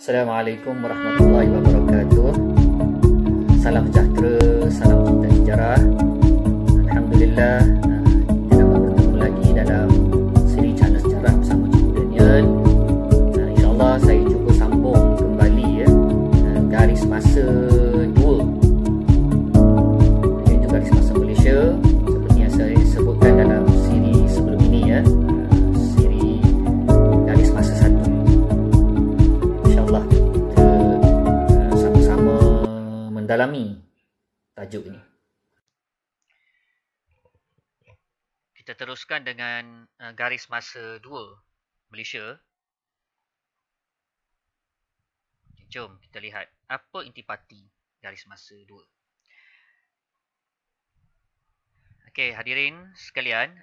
Assalamualaikum warahmatullahi wabarakatuh. Salam sejahtera, salam cinta sejarah. Alhamdulillah, kita dapat bertemu lagi dalam siri channel sejarah bersama Cikgu Daniel. InsyaAllah saya cuba sambung kembali garis masa 2, iaitu garis masa Malaysia, seperti yang saya sebutkan dalam siri sebelum ini siri garis masa 1. InsyaAllah kita sama-sama mendalami tajuk ini. Kita teruskan dengan garis masa 2 Malaysia. Jom kita lihat apa intipati garis masa 2. Okey, hadirin sekalian,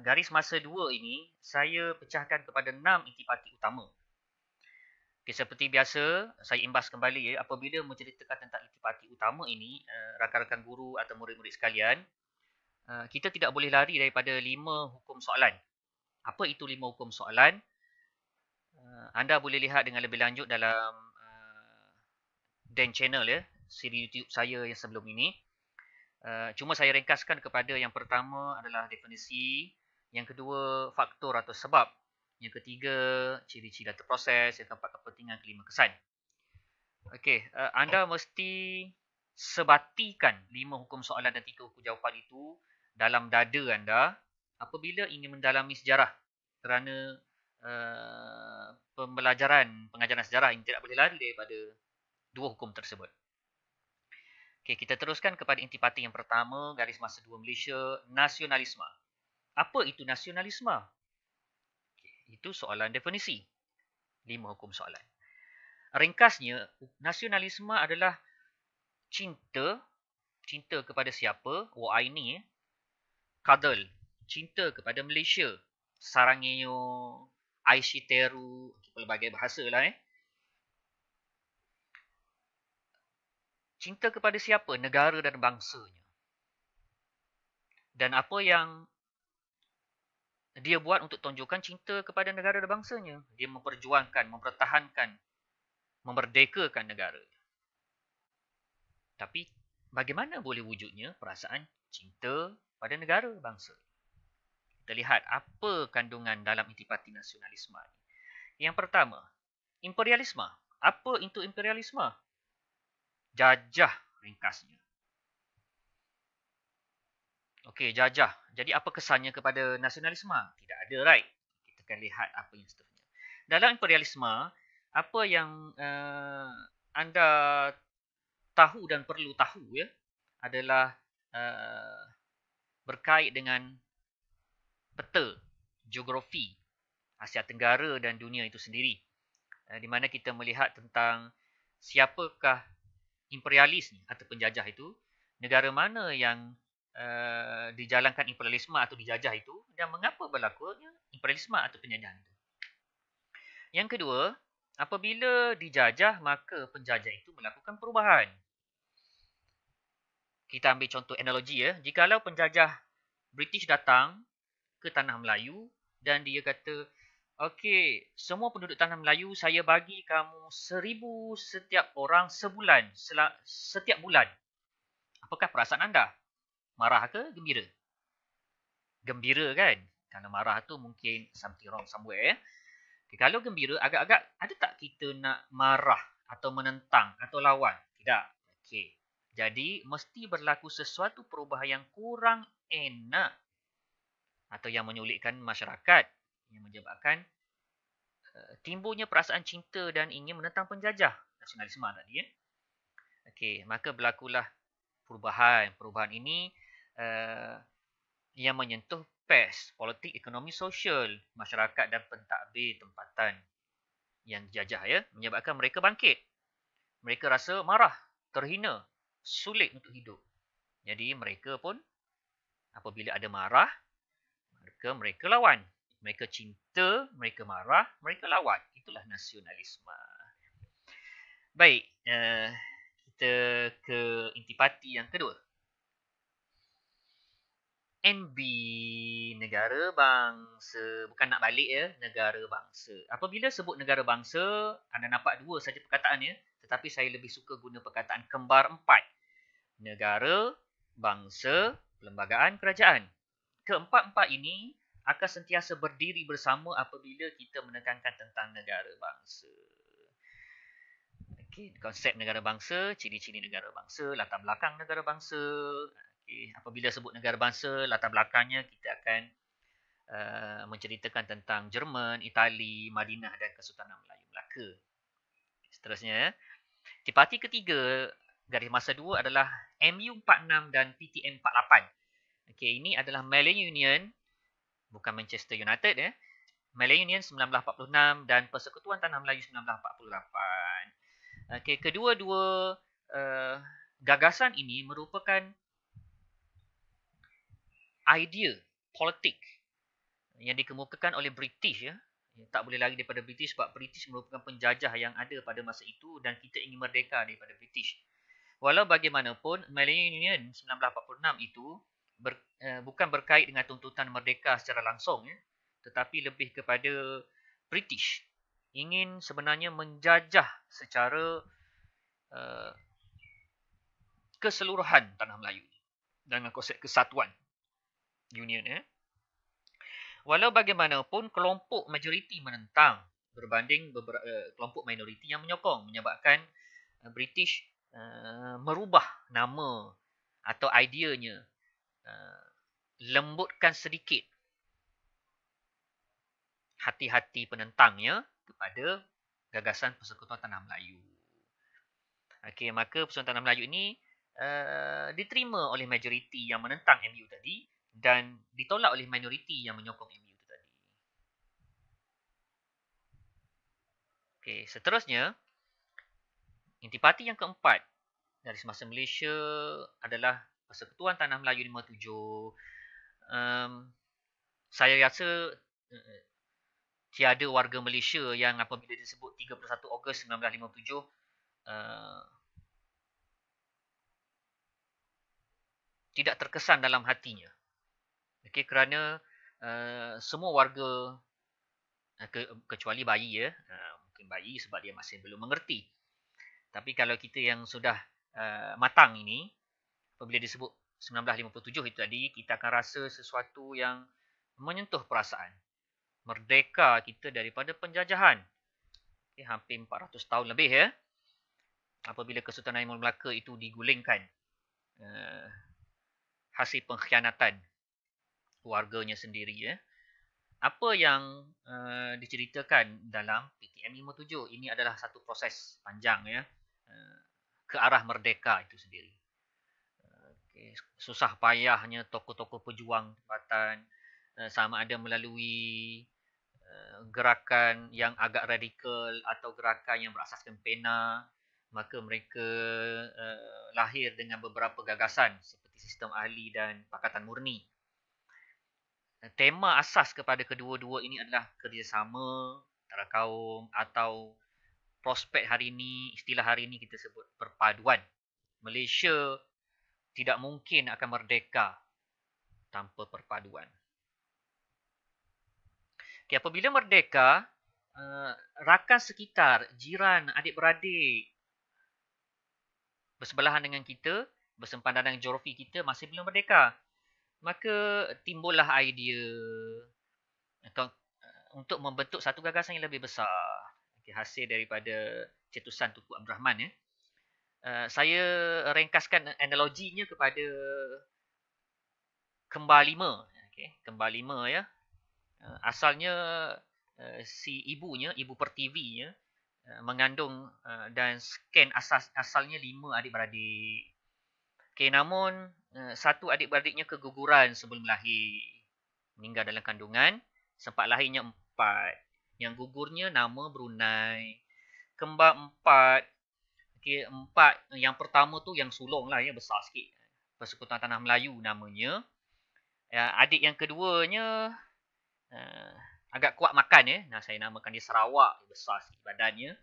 garis masa 2 ini saya pecahkan kepada 6 intipati utama. Okay, seperti biasa, saya imbas kembali apabila menceritakan tentang intipati utama ini, rakan-rakan guru atau murid-murid sekalian, kita tidak boleh lari daripada 5 hukum soalan. Apa itu 5 hukum soalan? Anda boleh lihat dengan lebih lanjut dalam Dan Channel siri YouTube saya yang sebelum ini. Cuma saya ringkaskan kepada yang pertama adalah definisi, yang kedua faktor atau sebab, yang ketiga ciri-ciri data proses, yang keempat kepentingan, kelima kesan. Okey, anda mesti sebatikan 5 hukum soalan dan 3 hukum jawapan itu dalam dada anda apabila ingin mendalami sejarah, kerana pengajaran sejarah ini tidak boleh lari daripada 2 hukum tersebut. Okey, kita teruskan kepada intipati yang pertama, garis masa 2 Malaysia, nasionalisme. Apa itu nasionalisme? Itu soalan definisi. 5 hukum soalan. Ringkasnya, nasionalisme adalah cinta kepada siapa? Wa'aini. Kadal, cinta kepada Malaysia. Sarangiyo, Aishiteru, pelbagai bahasa lah. Cinta kepada siapa? Negara dan bangsanya. Dan apa yang dia buat untuk tunjukkan cinta kepada negara dan bangsanya? Dia memperjuangkan, mempertahankan, memerdekakan negara. Tapi bagaimana boleh wujudnya perasaan cinta pada negara bangsa? Kita lihat apa kandungan dalam intipati nasionalisme ini. Yang pertama, imperialisme. Apa itu imperialisme? Jajah ringkasnya. Okey, jajah. Jadi apa kesannya kepada nasionalisme? Tidak ada, right? Kita akan lihat apa yang seterusnya. Dalam imperialisme, apa yang anda tahu dan perlu tahu adalah berkait dengan peta, geografi Asia Tenggara dan dunia itu sendiri. Di mana kita melihat tentang siapakah imperialis atau penjajah itu, negara mana yang dijalankan imperialisme atau dijajah itu, dan mengapa berlakunya imperialisme atau penjajahan itu. Yang kedua, apabila dijajah, maka penjajah itu melakukan perubahan. Kita ambil contoh analogi Jikalau penjajah British datang ke Tanah Melayu dan dia kata, okey, semua penduduk Tanah Melayu saya bagi kamu 1,000 setiap orang sebulan, setiap bulan. Apakah perasaan anda? Marah ke gembira? Gembira kan? Kalau marah tu mungkin something wrong somewhere. Okay, kalau gembira, agak-agak ada tak kita nak marah atau menentang atau lawan? Tidak. Okey. Jadi, mesti berlaku sesuatu perubahan yang kurang enak atau yang menyulitkan masyarakat, yang menyebabkan timbulnya perasaan cinta dan ingin menentang penjajah. Nasionalisme tadi Okey, maka berlakulah perubahan. Perubahan ini yang menyentuh PES, politik, ekonomi, sosial, masyarakat dan pentadbir tempatan yang dijajah menyebabkan mereka bangkit. Mereka rasa marah, terhina, sulit untuk hidup. Jadi mereka pun apabila ada marah, mereka lawan. Mereka cinta, mereka marah, mereka lawan. Itulah nasionalisme. Baik, kita ke intipati yang kedua. NB negara bangsa. Bukan nak balik ya, negara bangsa. Apabila sebut negara bangsa, anda nampak dua saja perkataan ya. Tetapi saya lebih suka guna perkataan kembar empat. Negara, bangsa, perlembagaan, kerajaan. Keempat-empat ini akan sentiasa berdiri bersama apabila kita menekankan tentang negara bangsa. Okay, konsep negara bangsa, ciri-ciri negara bangsa, latar belakang negara bangsa. Okay, apabila sebut negara bangsa, latar belakangnya kita akan menceritakan tentang Jerman, Itali, Madinah dan Kesultanan Melayu Melaka. Seterusnya, parti ketiga garis masa 2 adalah MU46 dan PTM48. Okay, ini adalah Malay Union, bukan Manchester United ya. Malay Union 1946 dan Persekutuan Tanah Melayu 1948. Okay, kedua-dua gagasan ini merupakan idea politik yang dikemukakan oleh British ya. Tak boleh lagi daripada British sebab British merupakan penjajah yang ada pada masa itu dan kita ingin merdeka daripada British. Walau bagaimanapun, Malay Union 1946 itu bukan berkait dengan tuntutan merdeka secara langsung ya, tetapi lebih kepada British ingin sebenarnya menjajah secara keseluruhan tanah Melayu dengan konsep kesatuan union ya. Walau bagaimanapun kelompok majoriti menentang berbanding kelompok minoriti yang menyokong, menyebabkan British merubah nama atau ideanya, lembutkan sedikit hati-hati penentangnya kepada gagasan Persekutuan Tanah Melayu. Okey, maka Persekutuan Tanah Melayu ini diterima oleh majoriti yang menentang MU tadi dan ditolak oleh minoriti yang menyokong MU itu tadi. Okey, seterusnya intipati yang keempat dari semasa Malaysia adalah Persekutuan Tanah Melayu 57. Saya rasa tiada warga Malaysia yang apabila disebut 31 Ogos 1957 tidak terkesan dalam hatinya. Okey, kerana semua warga kecuali bayi ya, mungkin bayi sebab dia masih belum mengerti. Tapi kalau kita yang sudah matang ini, apabila disebut 1957 itu tadi, kita akan rasa sesuatu yang menyentuh perasaan. Merdeka kita daripada penjajahan. Okay, hampir 400 tahun lebih ya. Apabila Kesultanan Melaka itu digulingkan hasil pengkhianatan warganya sendiri ya. Apa yang diceritakan dalam PTM 57 ini adalah satu proses panjang ya, ke arah merdeka itu sendiri. Okay. Susah payahnya tokoh-tokoh pejuang tempatan, sama ada melalui gerakan yang agak radikal atau gerakan yang berasaskan pena, maka mereka lahir dengan beberapa gagasan seperti sistem ahli dan pakatan murni. Tema asas kepada kedua-dua ini adalah kerjasama antara kaum atau prospek hari ini, istilah hari ini kita sebut perpaduan. Malaysia tidak mungkin akan merdeka tanpa perpaduan. Okay, apabila merdeka, rakan sekitar, jiran, adik-beradik bersebelahan dengan kita, bersempena dengan geografi kita masih belum merdeka. Maka timbullah idea untuk membentuk satu gagasan yang lebih besar. Okay, hasil daripada cetusan Tunku Abdul Rahman ya. Saya ringkaskan analoginya kepada kembar lima. Okay, kembar lima ya. Asalnya si ibunya, ibu pertiwinya mengandung dan scan asalnya 5 adik-beradik. Okay, namun satu adik-beradiknya keguguran sebelum lahir. Meninggal dalam kandungan. Sempat lahirnya 4. Yang gugurnya nama Brunei. Kembar 4. Okay, 4. Yang pertama tu yang sulung lah ya, besar sikit. Persekutuan Tanah Melayu namanya. Adik yang keduanya agak kuat makan ya. Nah, saya namakan dia Sarawak. Besar sikit badannya.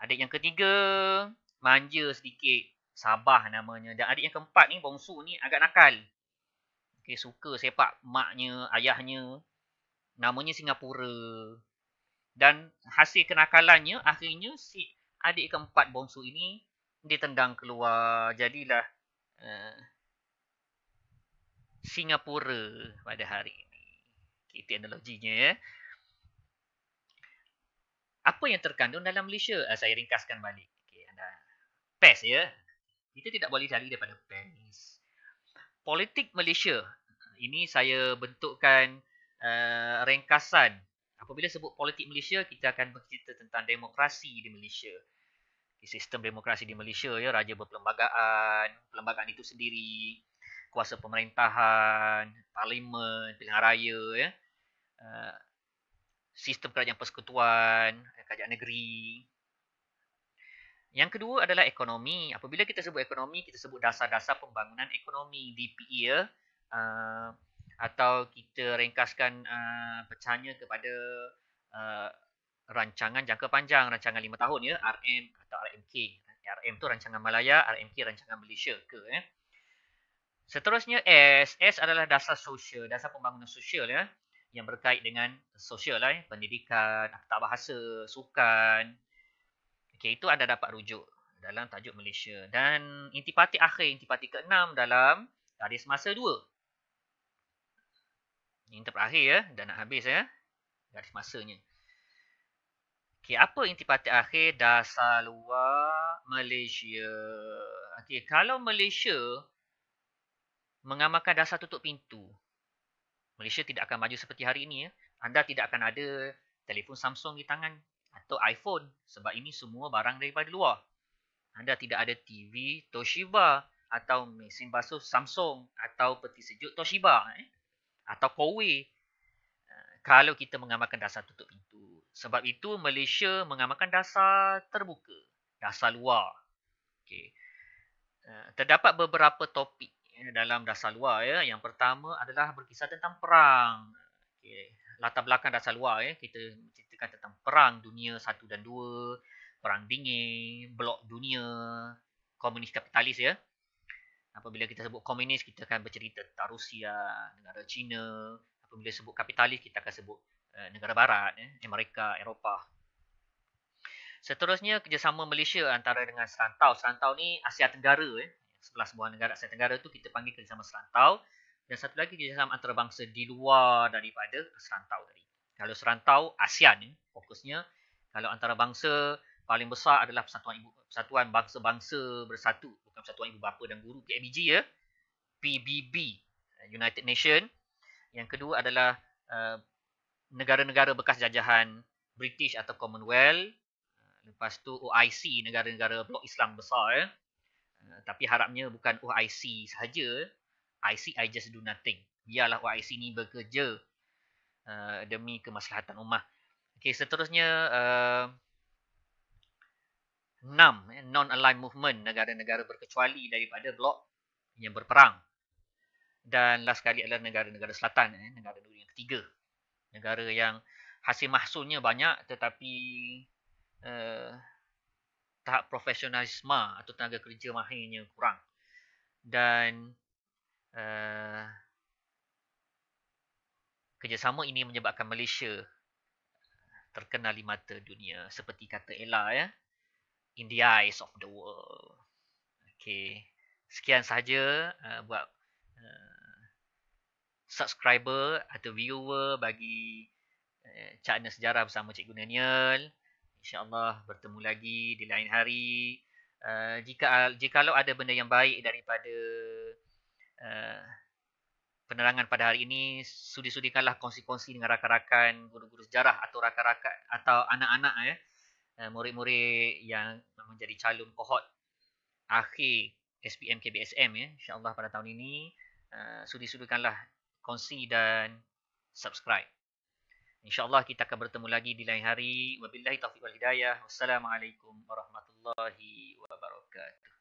Adik yang ketiga manja sedikit. Sabah namanya. Dan adik yang keempat ni, bongsu ni agak nakal. Okay, suka sepak maknya, ayahnya. Namanya Singapura. Dan hasil kenakalannya, akhirnya si adik keempat bongsu ini ditendang keluar. Jadilah uh, Singapura pada hari ini. Okay, itu analoginya ya. Apa yang terkandung dalam Malaysia? Saya ringkaskan balik. Okay, PES ya. Kita tidak boleh lari daripada PES. Politik Malaysia. Ini saya bentukkan ringkasan. Apabila sebut politik Malaysia, kita akan bercerita tentang demokrasi di Malaysia. Sistem demokrasi di Malaysia ya, raja berperlembagaan, perlembagaan itu sendiri, kuasa pemerintahan, parlimen, pilihan raya ya. Sistem kerajaan persekutuan, kerajaan negeri. Yang kedua adalah ekonomi. Apabila kita sebut ekonomi, kita sebut dasar-dasar pembangunan ekonomi, DPE ya. Atau kita ringkaskan pecahannya kepada rancangan jangka panjang, rancangan 5 tahun ya, RM atau RMK. RM tu rancangan Malaya, RMK rancangan Malaysia ke ya. Seterusnya S adalah dasar sosial, dasar pembangunan sosial ya, yang berkait dengan sosial lah, pendidikan, akta bahasa, sukan. Okey, itu anda dapat rujuk dalam tajuk Malaysia. Dan intipati akhir, intipati ke-6 dalam garis masa 2. Ini terakhir ya, dah nak habis ya, garis masanya. Okey, apa intipati akhir dasar luar Malaysia? Okey, kalau Malaysia mengamalkan dasar tutup pintu, Malaysia tidak akan maju seperti hari ini ya. Anda tidak akan ada telefon Samsung di tangan atau iPhone sebab ini semua barang daripada luar. Anda tidak ada TV Toshiba atau mesin basuh Samsung atau peti sejuk Toshiba atau Kowe. Kalau kita mengamalkan dasar tutup pintu. Sebab itu Malaysia mengamalkan dasar terbuka, dasar luar. Okay. Terdapat beberapa topik dalam dasar luar ya. Yang pertama adalah berkisar tentang perang. Okay. Latar belakang dasar luar ya, kita ceritakan tentang perang dunia 1 dan 2, perang dingin, blok dunia, komunis kapitalis ya. Apabila kita sebut komunis, kita akan bercerita tentang Rusia, negara China. Apabila sebut kapitalis, kita akan sebut negara barat, Amerika, Eropah. Seterusnya, kerjasama Malaysia antara dengan Serantau. Serantau ni Asia Tenggara. Sebelah sebuah negara Asia Tenggara tu kita panggil kerjasama Serantau. Dan satu lagi kerjasama antarabangsa di luar daripada Serantau tadi. Kalau Serantau, ASEAN fokusnya. Kalau antarabangsa, paling besar adalah Persatuan Bangsa-Bangsa Bersatu. Bukan Persatuan Ibu Bapa dan Guru, PIBG ya. PBB, United Nation. Yang kedua adalah negara-negara bekas jajahan British atau Commonwealth. Lepas tu OIC, negara-negara blok Islam besar ya. Tapi harapnya bukan OIC sahaja. I just do nothing. Biarlah OIC ni bekerja demi kemaslahatan ummah. Okey, seterusnya 6 non-aligned movement, negara-negara berkecuali daripada blok yang berperang. Dan last sekali adalah negara-negara selatan, negara dunia yang ketiga. Negara yang hasil mahsulnya banyak tetapi tahap profesionalisme atau tenaga kerja mahirnya kurang. Dan kerjasama ini menyebabkan Malaysia terkenal di mata dunia. Seperti kata Ella ya, in the eyes of the world. Okay. Sekian sahaja buat subscriber atau viewer bagi Cakna Sejarah bersama Cikgu Daniel. InsyaAllah bertemu lagi di lain hari. Jikalau ada benda yang baik daripada penerangan pada hari ini, sudi-sudikanlah kongsi-kongsi dengan rakan-rakan guru-guru sejarah atau rakan-rakan atau anak-anak murid-murid yang menjadi calon kohort akhir SPM KBSM ya. InsyaAllah pada tahun ini sudi-sudikanlah kongsi dan subscribe. InsyaAllah kita akan bertemu lagi di lain hari. Wabillahi taufiq wal hidayah. Wassalamualaikum warahmatullahi wabarakatuh.